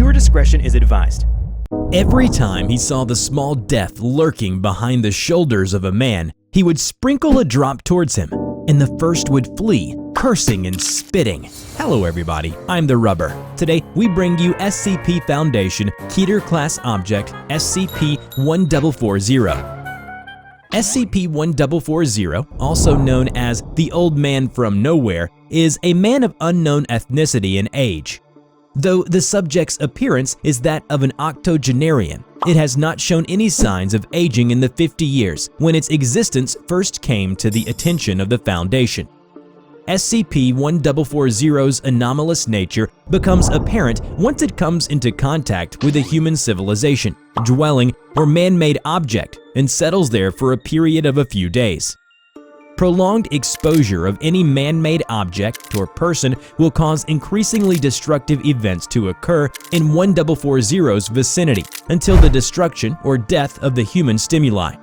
Viewer discretion is advised. Every time he saw the small death lurking behind the shoulders of a man, he would sprinkle a drop towards him, and the first would flee, cursing and spitting. Hello everybody, I'm TheRubber. Today we bring you SCP Foundation KETER Class Object SCP-1440. SCP-1440, also known as the Old Man from Nowhere, is a man of unknown ethnicity and age. Though the subject's appearance is that of an octogenarian, it has not shown any signs of aging in the 50 years when its existence first came to the attention of the Foundation. SCP-1440's anomalous nature becomes apparent once it comes into contact with a human civilization, dwelling, or man-made object and settles there for a period of a few days. Prolonged exposure of any man-made object or person will cause increasingly destructive events to occur in 1440's vicinity until the destruction or death of the human stimuli.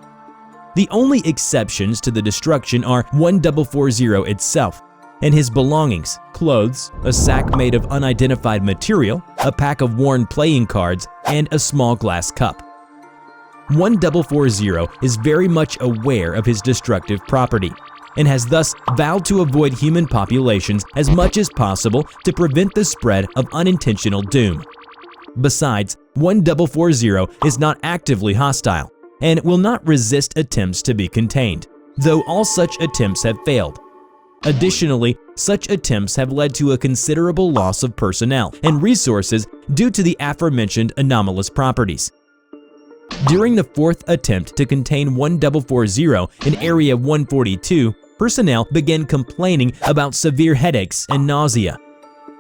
The only exceptions to the destruction are 1440 itself and his belongings, clothes, a sack made of unidentified material, a pack of worn playing cards, and a small glass cup. 1440 is very much aware of his destructive property and has thus vowed to avoid human populations as much as possible to prevent the spread of unintentional doom. Besides, 1440 is not actively hostile and will not resist attempts to be contained, though all such attempts have failed. Additionally, such attempts have led to a considerable loss of personnel and resources due to the aforementioned anomalous properties. During the fourth attempt to contain 1440 in Area 142, personnel began complaining about severe headaches and nausea.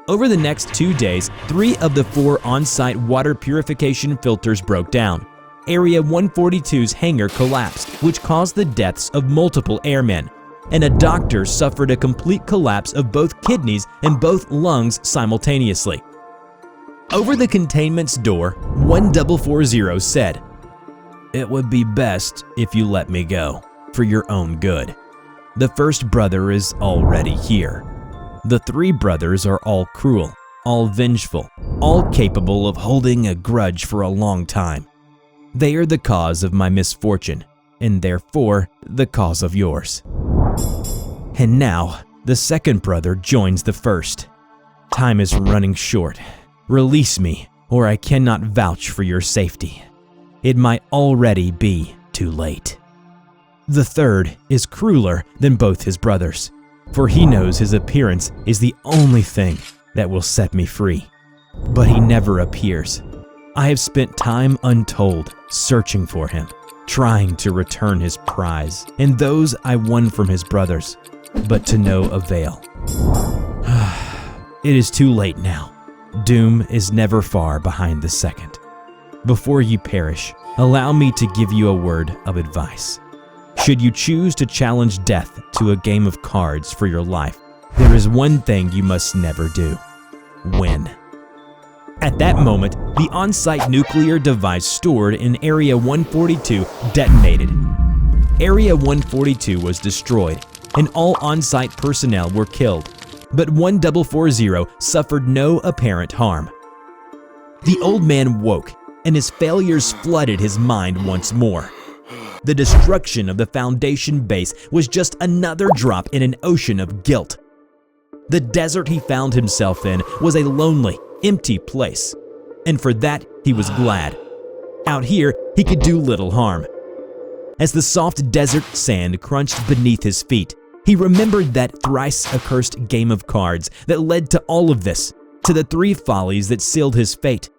Over the next 2 days, 3 of the 4 on-site water purification filters broke down. Area 142's hangar collapsed, which caused the deaths of multiple airmen, and a doctor suffered a complete collapse of both kidneys and both lungs simultaneously. Over the containment's door, 1440 said, "It would be best if you let me go, for your own good. The first brother is already here. The 3 brothers are all cruel, all vengeful, all capable of holding a grudge for a long time. They are the cause of my misfortune, and therefore the cause of yours. And now, the second brother joins the first. Time is running short. Release me, or I cannot vouch for your safety. It might already be too late. The third is crueler than both his brothers, for he knows his appearance is the only thing that will set me free. But he never appears. I have spent time untold searching for him, trying to return his prize and those I won from his brothers, but to no avail. It is too late now. Doom is never far behind the second. Before you perish, allow me to give you a word of advice. Should you choose to challenge death to a game of cards for your life, there is one thing you must never do: win." At that moment, the on-site nuclear device stored in Area 142 detonated. Area 142 was destroyed, and all on-site personnel were killed, but 1440 suffered no apparent harm. The old man woke, and his failures flooded his mind once more. The destruction of the Foundation base was just another drop in an ocean of guilt. The desert he found himself in was a lonely, empty place, and for that he was glad. Out here, he could do little harm. As the soft desert sand crunched beneath his feet, he remembered that thrice-accursed game of cards that led to all of this, to the 3 follies that sealed his fate.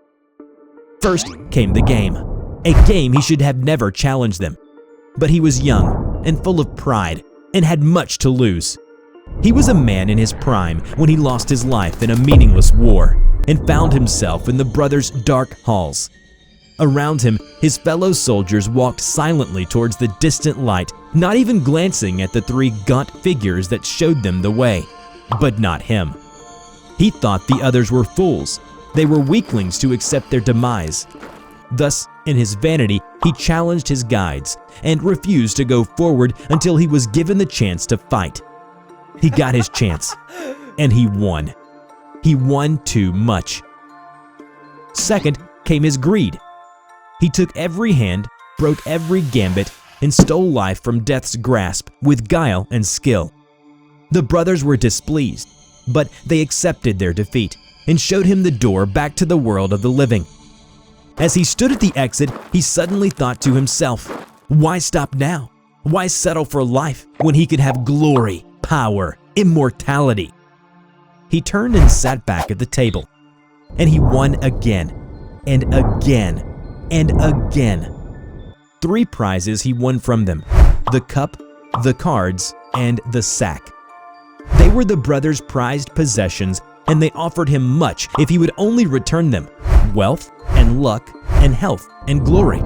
First came the game, a game he should have never challenged them. But he was young and full of pride and had much to lose. He was a man in his prime when he lost his life in a meaningless war and found himself in the brothers' dark halls. Around him, his fellow soldiers walked silently towards the distant light, not even glancing at the 3 gaunt figures that showed them the way. But not him. He thought the others were fools. They were weaklings to accept their demise. Thus, in his vanity, he challenged his guides and refused to go forward until he was given the chance to fight. He got his chance, and he won. He won too much. second came his greed. He took every hand, broke every gambit, and stole life from death's grasp with guile and skill. The brothers were displeased, but they accepted their defeat and showed him the door back to the world of the living. As he stood at the exit, he suddenly thought to himself, why stop now? Why settle for life when he could have glory, power, immortality? He turned and sat back at the table, and he won again, and again, and again. 3 prizes he won from them: the cup, the cards, and the sack. They were the brothers' prized possessions, and they offered him much if he would only return them: wealth and luck and health and glory.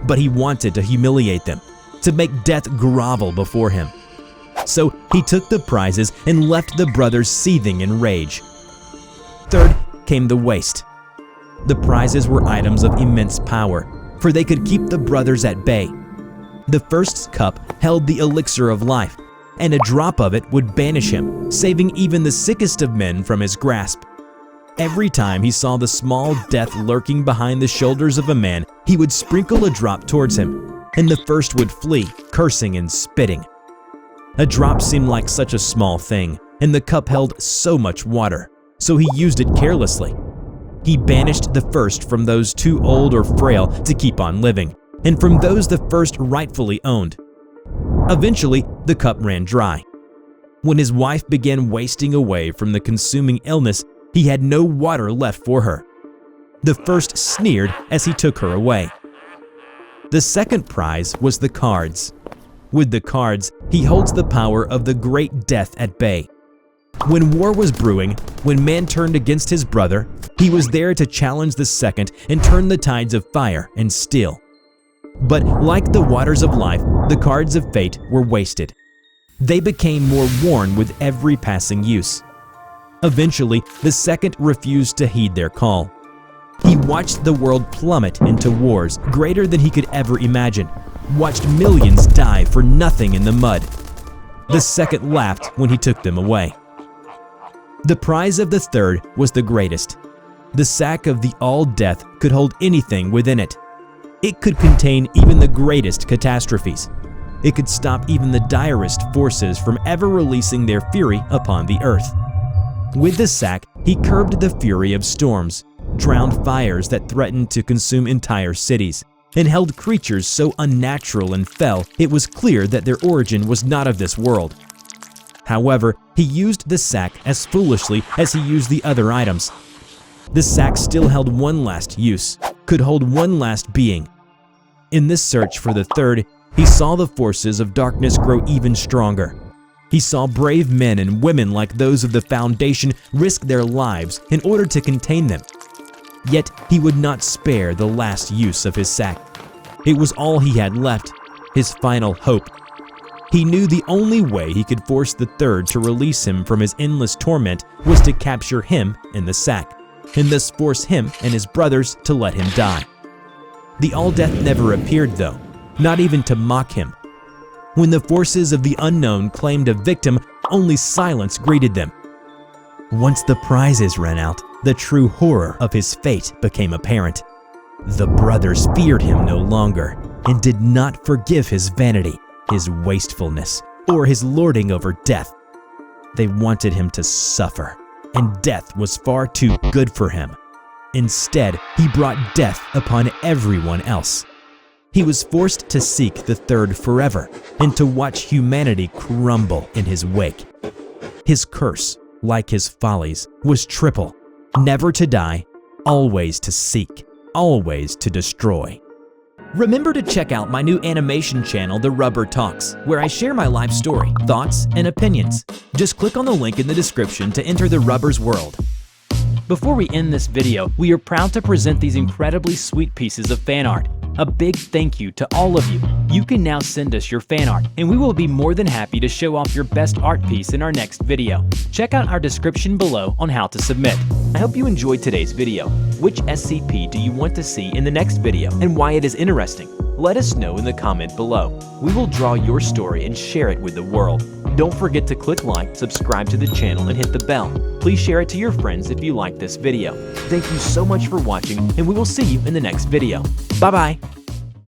But he wanted to humiliate them, to make death grovel before him. So he took the prizes and left the brothers seething in rage. Third came the waste. The prizes were items of immense power, for they could keep the brothers at bay. The first cup held the elixir of life, and a drop of it would banish him, saving even the sickest of men from his grasp. Every time he saw the small death lurking behind the shoulders of a man, he would sprinkle a drop towards him, and the first would flee, cursing and spitting. A drop seemed like such a small thing, and the cup held so much water, so he used it carelessly. He banished the first from those too old or frail to keep on living, and from those the first rightfully owned. Eventually, the cup ran dry. When his wife began wasting away from the consuming illness, he had no water left for her. The first sneered as he took her away. The second prize was the cards. With the cards, he holds the power of the great death at bay. When war was brewing, when man turned against his brother, he was there to challenge the second and turn the tides of fire and steel. But like the waters of life, the cards of fate were wasted. They became more worn with every passing use. Eventually, the second refused to heed their call. He watched the world plummet into wars greater than he could ever imagine, watched millions die for nothing in the mud. The second laughed when he took them away. The prize of the third was the greatest. The sack of the all-death could hold anything within it. It could contain even the greatest catastrophes. It could stop even the direst forces from ever releasing their fury upon the earth. With the sack, he curbed the fury of storms, drowned fires that threatened to consume entire cities, and held creatures so unnatural and fell it was clear that their origin was not of this world. However, he used the sack as foolishly as he used the other items. The sack still held one last use, could hold one last being. In this search for the third, he saw the forces of darkness grow even stronger. He saw brave men and women like those of the Foundation risk their lives in order to contain them. Yet he would not spare the last use of his sack. It was all he had left, his final hope. He knew the only way he could force the third to release him from his endless torment was to capture him in the sack, and thus force him and his brothers to let him die. The All-Death never appeared though, not even to mock him. When the forces of the unknown claimed a victim, only silence greeted them. Once the prizes ran out, the true horror of his fate became apparent. The brothers feared him no longer and did not forgive his vanity, his wastefulness, or his lording over death. They wanted him to suffer, and death was far too good for him. Instead, he brought death upon everyone else. He was forced to seek the third forever and to watch humanity crumble in his wake. His curse, like his follies, was triple: never to die, always to seek, always to destroy. Remember to check out my new animation channel, TheRubber Talks, where I share my life story, thoughts, and opinions. Just click on the link in the description to enter the Rubber's world. Before we end this video, we are proud to present these incredibly sweet pieces of fan art. A big thank you to all of you. You can now send us your fan art, and we will be more than happy to show off your best art piece in our next video. Check out our description below on how to submit. I hope you enjoyed today's video. Which SCP do you want to see in the next video, and why it is interesting? Let us know in the comment below. We will draw your story and share it with the world. Don't forget to click like, subscribe to the channel, and hit the bell. Please share it to your friends if you like this video. Thank you so much for watching, and we will see you in the next video. Bye-bye!